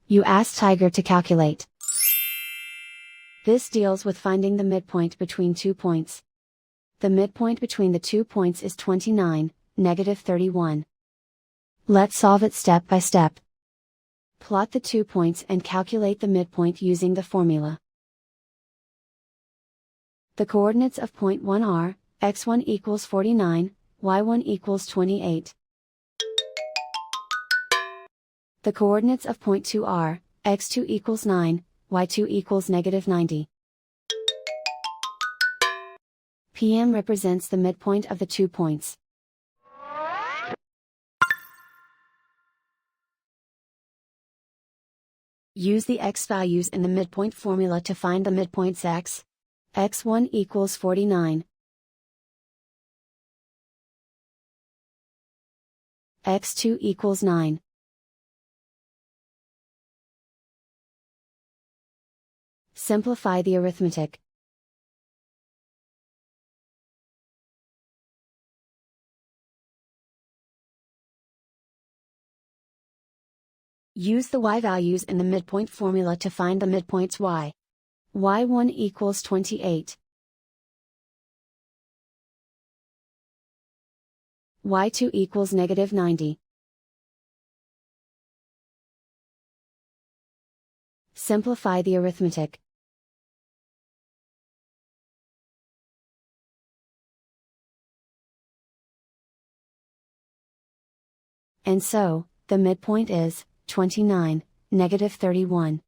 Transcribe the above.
You ask Tiger to calculate. This deals with finding the midpoint between 2 points. The midpoint between the 2 points is 29, -31. Let's solve it step by step. Plot the 2 points and calculate the midpoint using the formula. The coordinates of point 1 are, x1 equals 49, y1 equals 28. The coordinates of point 2 are, x2 equals 9, y2 equals -90. PM represents the midpoint of the 2 points. Use the x values in the midpoint formula to find the midpoints x. x1 equals 49. x2 equals 9. Simplify the arithmetic. Use the y values in the midpoint formula to find the midpoints y. y1 equals 28. y2 equals -90. Simplify the arithmetic. And so, the midpoint is 29, -31.